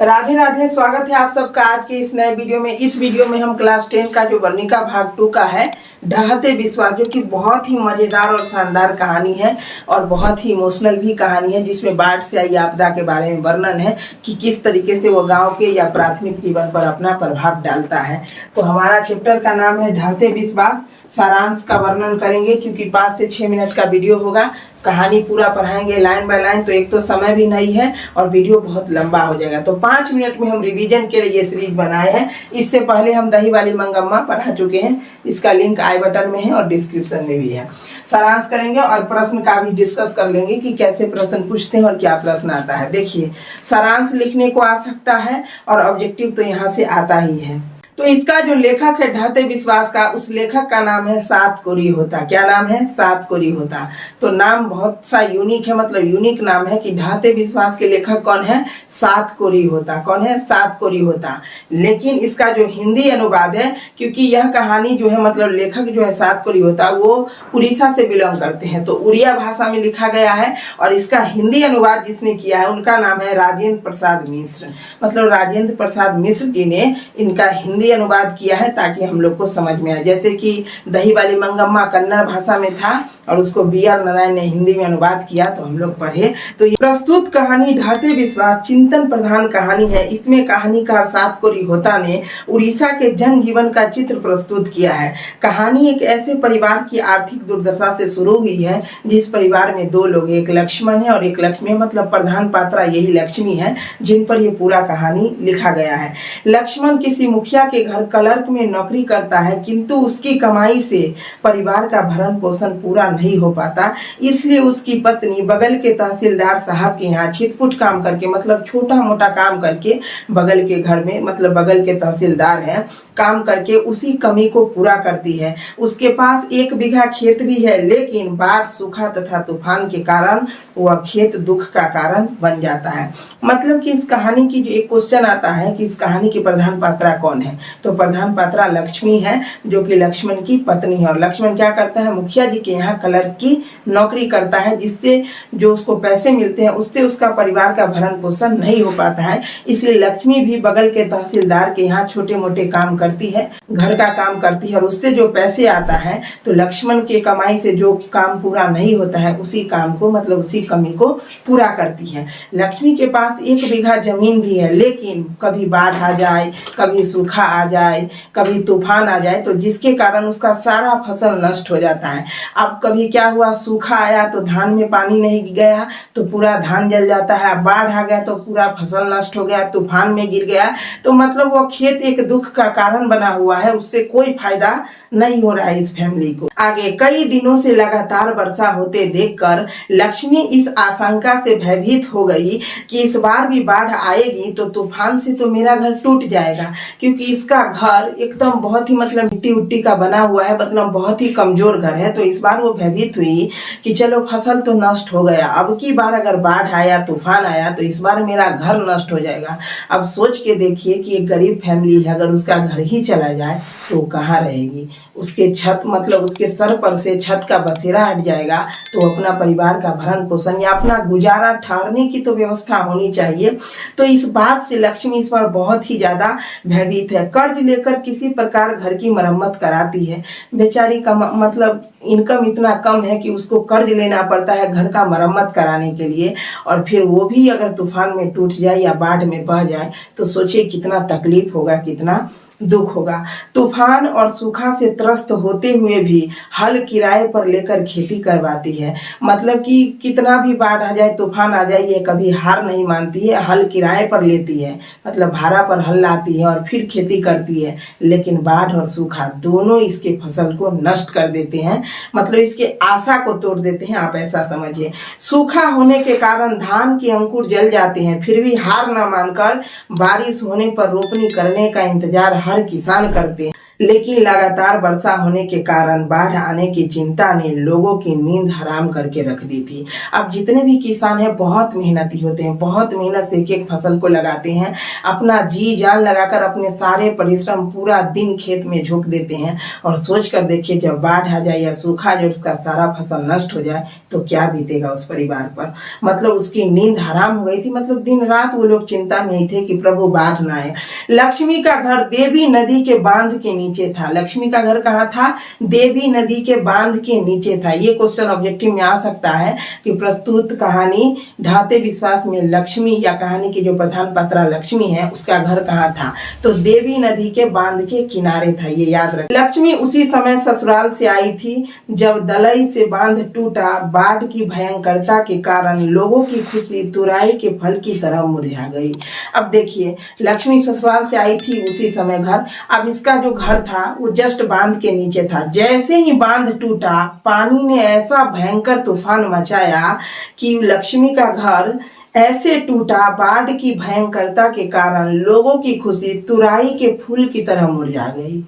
राधे राधे। स्वागत है आप सबका आज के इस नए वीडियो में। इस वीडियो में हम क्लास 10 का जो वर्णिका भाग 2 का है ढहते विश्वास, जो कि बहुत ही मजेदार और शानदार कहानी है और बहुत ही इमोशनल भी कहानी है, जिसमें बाढ़ से आई आपदा के बारे में वर्णन है कि किस तरीके से वो गांव के या प्राथमिक जीवन पर अपना प्रभाव डालता है। तो हमारा चैप्टर का नाम है ढहते विश्वास। सारांश का वर्णन करेंगे क्योंकि 5 से 6 मिनट का वीडियो होगा। कहानी पूरा पढ़ाएंगे लाइन बाय लाइन, तो एक तो समय भी नहीं है और वीडियो बहुत लंबा हो जाएगा। तो 5 मिनट में हम रिवीजन के लिए ये सीरीज बनाए हैं। इससे पहले हम दही वाली मंगम्मा पढ़ा चुके हैं, इसका लिंक आई बटन में है और डिस्क्रिप्शन में भी है। सारांश करेंगे और प्रश्न का भी डिस्कस कर लेंगे कि कैसे प्रश्न पूछते हैं और क्या प्रश्न आता है। देखिए, सारांश लिखने को आ सकता है और ऑब्जेक्टिव तो यहाँ से आता ही है। तो इसका जो लेखक है ढहते विश्वास का, उस लेखक का नाम है सातकोरी होता। क्या नाम है? सातकोरी होता। तो नाम बहुत सा यूनिक है, मतलब यूनिक नाम है कि ढहते विश्वास के लेखक कौन है? सातकोरी होता। कौन है? सातकोरी होता। लेकिन इसका जो हिंदी अनुवाद है, क्योंकि यह कहानी जो है मतलब लेखक जो है सातकोरी होता वो उड़ीसा से बिलोंग करते हैं, तो उड़िया भाषा में लिखा गया है और इसका हिंदी अनुवाद जिसने किया है उनका नाम है राजेंद्र प्रसाद मिश्र। मतलब राजेंद्र प्रसाद मिश्र जी ने इनका हिंदी अनुवाद किया है ताकि हम लोग को समझ में आए। जैसे कि दही वाली मंगम्मा कन्नड़ भाषा में था और उसको B.R. नारायण ने हिंदी में अनुवाद किया, तो हम लोग पढ़े। तो ये प्रस्तुत कहानी ढहते विश्वास चिंतन प्रधान कहानी है। इसमें कहानीकार सातकोरी होता ने उड़ीसा के जन जीवन का चित्र प्रस्तुत किया है। कहानी एक ऐसे परिवार की आर्थिक दुर्दशा से शुरू हुई है जिस परिवार में 2 लोग, एक लक्ष्मण है और एक लक्ष्मी, मतलब प्रधान पात्रा यही लक्ष्मी है, जिन पर ये पूरा कहानी लिखा गया है। लक्ष्मण किसी मुखिया के घर क्लर्क में नौकरी करता है, किंतु उसकी कमाई से परिवार का भरण पोषण पूरा नहीं हो पाता। इसलिए उसकी पत्नी बगल के तहसीलदार साहब के यहाँ छिटपुट काम करके, मतलब छोटा मोटा काम करके, बगल के घर में, मतलब बगल के तहसीलदार हैं, काम करके उसी कमी को पूरा करती है। उसके पास 1 बीघा खेत भी है, लेकिन बाढ़, सूखा तथा तूफान के कारण वह खेत दुख का कारण बन जाता है। मतलब कि इस कहानी की जो एक क्वेश्चन आता है कि इस कहानी की प्रधान पात्रा कौन है, तो प्रधान पात्रा लक्ष्मी है, जो कि लक्ष्मण की पत्नी है। और लक्ष्मण क्या करता है? मुखिया जी के यहाँ क्लर्क की नौकरी करता है, जिससे जो उसको पैसे मिलते हैं उससे उसका परिवार का भरण पोषण नहीं हो पाता है। इसलिए लक्ष्मी भी बगल के तहसीलदार के यहाँ छोटे मोटे काम करती है, घर का काम करती है, और उससे जो पैसे आता है तो लक्ष्मण के कमाई से जो काम पूरा नहीं होता है उसी काम को, मतलब उसी कमी को पूरा करती है। लक्ष्मी के पास 1 बीघा जमीन भी है, लेकिन कभी बाढ़ आ जाए, कभी सूखा आ जाए, कभी तूफान आ जाए, तो जिसके कारण उसका सारा फसल नष्ट हो जाता है। अब कभी क्या हुआ, सूखा आया तो धान में पानी नहीं गया तो पूरा धान जल जाता है, बाढ़ आ गया तो पूरा फसल नष्ट हो गया, तूफान में गिर गया, तो मतलब वो खेत एक दुख का कारण बना हुआ है, उससे कोई फायदा नहीं हो रहा है इस फैमिली को। आगे कई दिनों से लगातार वर्षा होते देखकर लक्ष्मी इस आशंका से भयभीत हो गई कि इस बार भी बाढ़ आएगी तो तूफान से तो मेरा घर टूट जाएगा, क्योंकि इसका घर एकदम बहुत ही मतलब मिट्टी उट्टी का बना हुआ है, मतलब बहुत ही कमजोर घर है। तो इस बार वो भयभीत हुई कि चलो फसल तो नष्ट हो गया, अब की बार अगर बाढ़ आया, तूफान आया तो इस बार मेरा घर नष्ट हो जाएगा। अब सोच के देखिए कि एक गरीब फैमिली है, अगर उसका घर ही चला जाए तो कहाँ रहेगी? उसके छत, मतलब उसके सर पर से छत का बसेरा हट जाएगा, तो अपना परिवार का भरण पोषण या अपना गुजारा ठहरने की तो व्यवस्था होनी चाहिए। तो इस बात से लक्ष्मी इस बार बहुत ही ज्यादा भयभीत है। कर्ज लेकर किसी प्रकार घर की मरम्मत कराती है। बेचारी का मतलब इनकम इतना कम है कि उसको कर्ज लेना पड़ता है घर का मरम्मत कराने के लिए, और फिर वो भी अगर तूफान में टूट जाए या बाढ़ में बह जाए तो सोचिए कितना तकलीफ होगा, कितना दुख होगा। तूफान और सूखा से त्रस्त होते हुए भी हल किराए पर लेकर खेती करवाती है। मतलब कि कितना भी बाढ़ आ जाए, तूफान आ जाए, ये कभी हार नहीं मानती है, हल किराए पर लेती है, मतलब भाड़ा पर हल लाती है और फिर खेती करती है। लेकिन बाढ़ और सूखा दोनों इसके फसल को नष्ट कर देते हैं, मतलब इसके आशा को तोड़ देते हैं, आप ऐसा समझिए। सूखा होने के कारण धान के अंकुर जल जाते हैं, फिर भी हार न मानकर बारिश होने पर रोपनी करने का इंतजार हर किसान करते हैं। लेकिन लगातार वर्षा होने के कारण बाढ़ आने की चिंता ने लोगों की नींद हराम करके रख दी थी। अब जितने भी किसान हैं बहुत मेहनती होते हैं, बहुत मेहनत से एक एक फसल को लगाते हैं, अपना जी जान लगाकर अपने सारे परिश्रम पूरा दिन खेत में झोंक देते हैं और सोच कर देखिए जब बाढ़ आ जाए या सूखा जो उसका सारा फसल नष्ट हो जाए तो क्या बीतेगा उस परिवार पर। मतलब उसकी नींद हराम हो गई थी। मतलब दिन रात वो लोग चिंता में ही थे कि प्रभु बाढ़ ना आए। लक्ष्मी का घर देवी नदी के बांध के नीचे था। लक्ष्मी का घर कहाँ था? देवी नदी के बांध के नीचे था। ये क्वेश्चन ऑब्जेक्टिव में आ सकता है कि प्रस्तुत कहानी ढाते विश्वास में लक्ष्मी या कहानी की जो प्रधान पात्रा लक्ष्मी है उसका घर कहाँ था? तो देवी नदी के बांध के किनारे था, ये याद रख। लक्ष्मी उसी समय ससुराल से आई थी जब दलई से बांध टूटा। बाढ़ की भयंकरता के कारण लोगों की खुशी तुराई के फल की तरह मुरझा गई। अब देखिए लक्ष्मी ससुराल से आई थी उसी समय घर। अब इसका जो घर था वो जस्ट बांध के नीचे था। जैसे ही बांध टूटा पानी ने ऐसा भयंकर तूफान मचाया कि लक्ष्मी का घर ऐसे टूटा। बाढ़ की भयंकरता के कारण लोगों की खुशी तुराई के फूल की तरह मुरझा गई।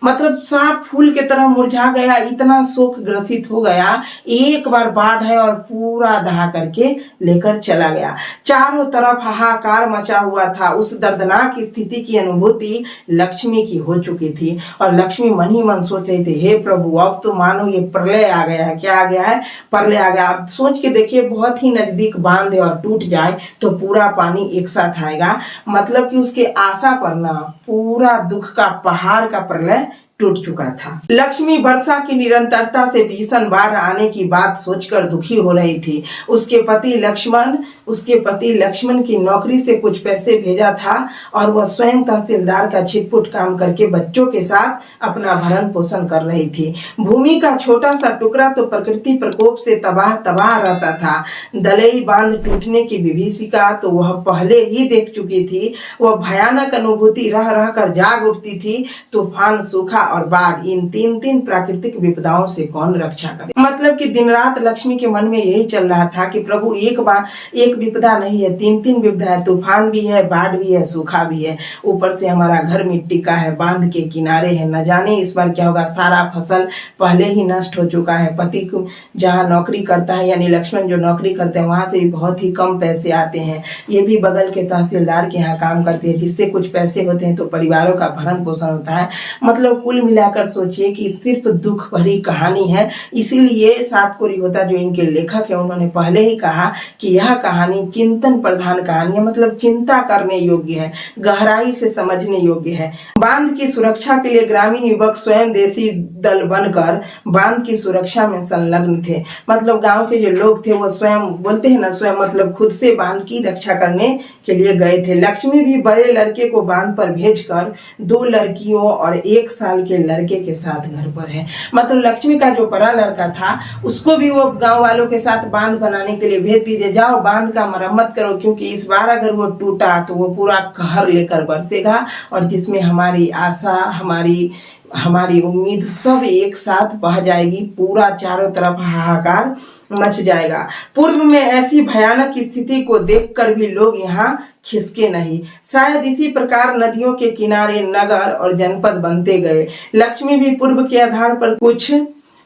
मतलब साफ फूल की तरह मुरझा गया, इतना शोक ग्रसित हो गया। एक बार बाढ़ है और पूरा दहा करके लेकर चला गया। चारों तरफ हाहाकार मचा हुआ था। उस दर्दनाक स्थिति की अनुभूति लक्ष्मी की हो चुकी थी और लक्ष्मी मन ही मन सोच रही थी, हे प्रभु अब तो मानो ये प्रलय आ गया है। क्या आ गया है? प्रलय आ गया। अब सोच के देखिए बहुत ही नजदीक बांध है और टूट जाए तो पूरा पानी एक साथ आएगा। मतलब कि उसके आशा पर ना पूरा दुख का पहाड़ का प्रलय टूट चुका था। लक्ष्मी वर्षा की निरंतरता से भीषण बाढ़ आने की बात सोचकर दुखी हो रही थी। उसके पति लक्ष्मण की नौकरी से कुछ पैसे भेजा था और वह स्वयं तहसीलदार का छिटपुट काम करके बच्चों के साथ अपना भरण पोषण कर रही थी। भूमि का छोटा सा टुकड़ा तो प्रकृति प्रकोप से तबाह रहता था। दलई बांध टूटने की विभीषिका तो वह पहले ही देख चुकी थी। वह भयानक अनुभूति रह रह कर जाग उठती थी। तूफान, सूखा और बाढ़, इन तीन प्राकृतिक विपदाओं से कौन रक्षा करे। मतलब कि दिन रात लक्ष्मी के मन में यही चल रहा था कि प्रभु एक विपदा नहीं है, तीन विपदा है। तूफान भी है, बाढ़ भी है, सूखा भी है, ऊपर से हमारा घर मिट्टी का है, बांध के किनारे है। न जाने इस बार क्या होगा। सारा फसल पहले ही नष्ट हो चुका है। पति को जहाँ नौकरी करता है यानी लक्ष्मण जो नौकरी करते हैं वहां से भी बहुत ही कम पैसे आते हैं। ये भी बगल के तहसीलदार के यहाँ काम करते हैं जिससे कुछ पैसे होते हैं तो परिवारों का भरण पोषण होता है। मतलब कुल मिलाकर सोचिए कि सिर्फ दुख भरी कहानी है। इसीलिए सातकोरी होता जो इनके लेखक है उन्होंने पहले ही कहा कि यह कहानी चिंतन प्रधान कहानी है। मतलब चिंता करने योग्य है, गहराई से समझने योग्य है। बांध की सुरक्षा के लिए ग्रामीण युवक स्वयं देशी दल बनकर बांध की सुरक्षा में संलग्न थे। मतलब गांव के जो लोग थे वो स्वयं बोलते हैं ना, स्वयं मतलब खुद से बांध की रक्षा करने के लिए गए थे। लक्ष्मी भी बड़े लड़के को बांध पर भेजकर 2 लड़कियों और 1 साल के लड़के के साथ घर पर है। मतलब लक्ष्मी का जो बड़ा लड़का था उसको भी वो गांव वालों के साथ बांध बनाने के लिए भेज दीजिए, जाओ बांध का मरम्मत करो, क्योंकि इस बार अगर वो टूटा तो वो पूरा कहर लेकर बरसेगा और जिसमें हमारी आशा, हमारी उम्मीद सब एक साथ बह जाएगी। पूरा चारों तरफ हाहाकार मच जाएगा। पूर्व में ऐसी भयानक स्थिति को देखकर भी लोग यहाँ खिसके नहीं। शायद इसी प्रकार नदियों के किनारे नगर और जनपद बनते गए। लक्ष्मी भी पूर्व के आधार पर कुछ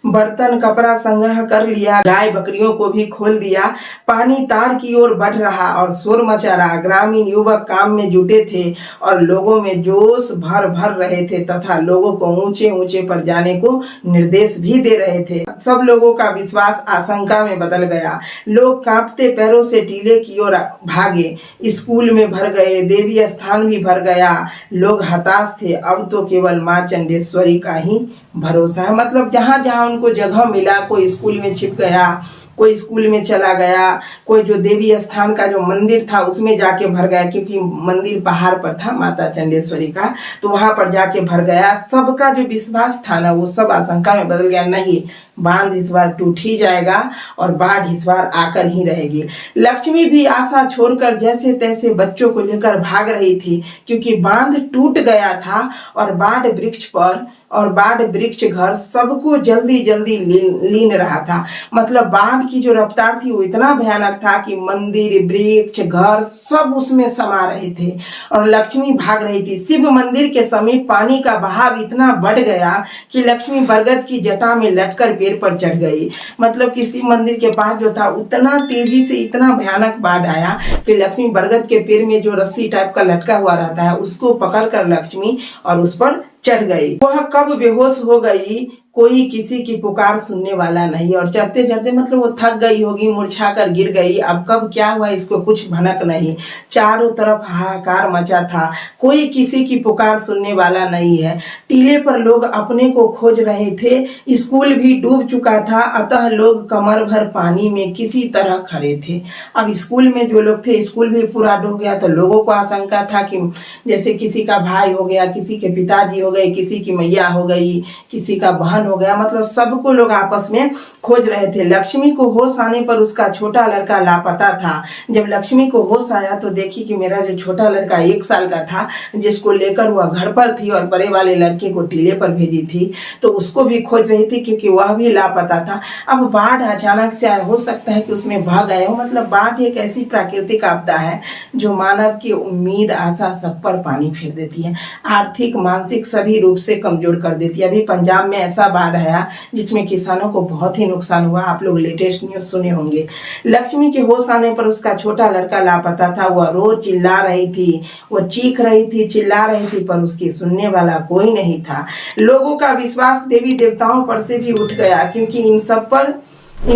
बर्तन कपड़ा संग्रह कर लिया, गाय बकरियों को भी खोल दिया। पानी तार की ओर बढ़ रहा और शोर मचा रहा। ग्रामीण युवक काम में जुटे थे और लोगों में जोश भर रहे थे तथा लोगों को ऊंचे पर जाने को निर्देश भी दे रहे थे। सब लोगों का विश्वास आशंका में बदल गया। लोग कांपते पैरों से टीले की ओर भागे। स्कूल में भर गए, देवी स्थान भी भर गया। लोग हताश थे। अब तो केवल माँ चंडेश्वरी का ही भरोसा है। मतलब जहां जहां उनको जगह मिला, कोई स्कूल में छिप गया, कोई स्कूल में चला गया, कोई जो देवी स्थान का जो मंदिर था उसमें जाके भर गया, क्योंकि मंदिर पहाड़ पर था माता चंडेश्वरी का, तो वहां पर जाके भर गया। सबका जो विश्वास था ना वो सब आशंका में बदल गया। नहीं, बांध इस बार टूट ही जाएगा और बाढ़ इस बार आकर ही रहेगी। लक्ष्मी भी आशा छोड़कर जैसे तैसे बच्चों को लेकर भाग रही थी, क्योंकि बांध टूट गया था और बाढ़ वृक्ष घर सबको जल्दी लीन रहा था। मतलब बाढ़ की जो रफ्तार थी वो इतना भयानक था कि मंदिर, वृक्ष, घर सब उसमें समा रहे थे और लक्ष्मी भाग रही थी। शिव मंदिर के समीप पानी का बहाव इतना बढ़ गया कि लक्ष्मी बरगद की जटा में लटकर पेड़ पर चढ़ गई। मतलब कि शिव मंदिर के पास जो था उतना तेजी से इतना भयानक बाढ़ आया कि लक्ष्मी बरगद के पेड़ में जो रस्सी टाइप का लटका हुआ रहता है उसको पकड़कर लक्ष्मी और उस पर चढ़ गई। वह कब बेहोश हो गई, कोई किसी की पुकार सुनने वाला नहीं, और चढ़ते चढ़ते मतलब वो थक गई होगी, मुरझा कर गिर गई। अब कब क्या हुआ इसको कुछ भनक नहीं। चारों तरफ हाहाकार मचा था, कोई किसी की पुकार सुनने वाला नहीं है। टीले पर लोग अपने को खोज रहे थे। स्कूल भी डूब चुका था, अतः लोग कमर भर पानी में किसी तरह खड़े थे। अब स्कूल में जो लोग थे, स्कूल भी पूरा डूब गया, तो लोगों को आशंका था कि जैसे किसी का भाई हो गया, किसी के पिताजी हो गए, किसी की मैया हो गई, किसी का बहन हो गया, मतलब सबको लोग आपस में खोज रहे थे। लक्ष्मी को होश आने पर उसका छोटा लड़का लापता था। जब लक्ष्मी को होश आया तो देखी कि मेरा जो छोटा लड़का 1 साल का था, जिसको लेकर वह घर पर थी और बड़े वाले लड़के को टीले पर भेजी थी, तो उसको भी खोज रही थी क्योंकि वह भी लापता था। अब बाढ़ अचानक से आया, हो सकता है कि उसमें भाग गए हो। मतलब बाढ़ एक ऐसी प्राकृतिक आपदा है जो मानव की उम्मीद, आशा सब पर पानी फेर देती है, आर्थिक, मानसिक सभी रूप से कमजोर कर देती है। अभी पंजाब में ऐसा बाढ़ आया जिसमें किसानों को बहुत ही नुकसान हुआ। आप लोग लेटेस्ट न्यूज सुने होंगे। लक्ष्मी के होश आने पर उसका छोटा लड़का लापता था। वह रोज चिल्ला रही थी, वह चीख रही थी, चिल्ला रही थी, पर उसकी सुनने वाला कोई नहीं था। लोगों का विश्वास देवी देवताओं पर से भी उठ गया, क्योंकि इन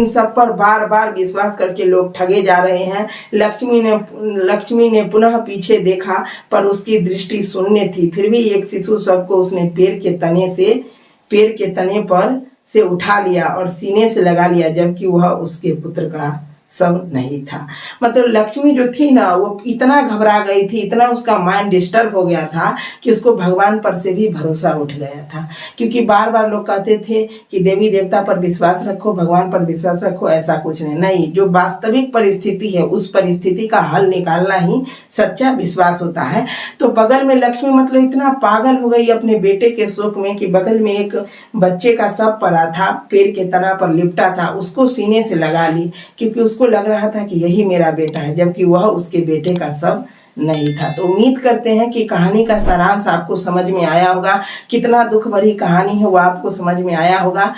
सब पर बार बार विश्वास करके लोग ठगे जा रहे हैं। लक्ष्मी ने पुनः पीछे देखा, पर उसकी दृष्टि शून्य थी। फिर भी एक शिशु शव को उसने पेड़ के तने पर से उठा लिया और सीने से लगा लिया, जबकि वह उसके पुत्र का सब नहीं था। मतलब लक्ष्मी जो थी ना, वो इतना घबरा गई थी, इतना उसका माइंड डिस्टर्ब हो गया था कि उसको भगवान पर से भी भरोसा उठ गया था। क्योंकि बार बार लोग कहते थे कि देवी देवता पर विश्वास रखो, भगवान पर विश्वास रखो, ऐसा कुछ नहीं। जो वास्तविक परिस्थिति है उस परिस्थिति का हल निकालना ही सच्चा विश्वास होता है। तो बगल में लक्ष्मी मतलब इतना पागल हो गई अपने बेटे के शोक में कि बगल में एक बच्चे का शव पड़ा था, पेड़ के तना पर लिपटा था, उसको सीने से लगा ली, क्योंकि उसको लग रहा था कि यही मेरा बेटा है, जबकि वह उसके बेटे का शव नहीं था। तो उम्मीद करते हैं कि कहानी का सारांश आपको समझ में आया होगा। कितना दुख भरी कहानी है वो आपको समझ में आया होगा।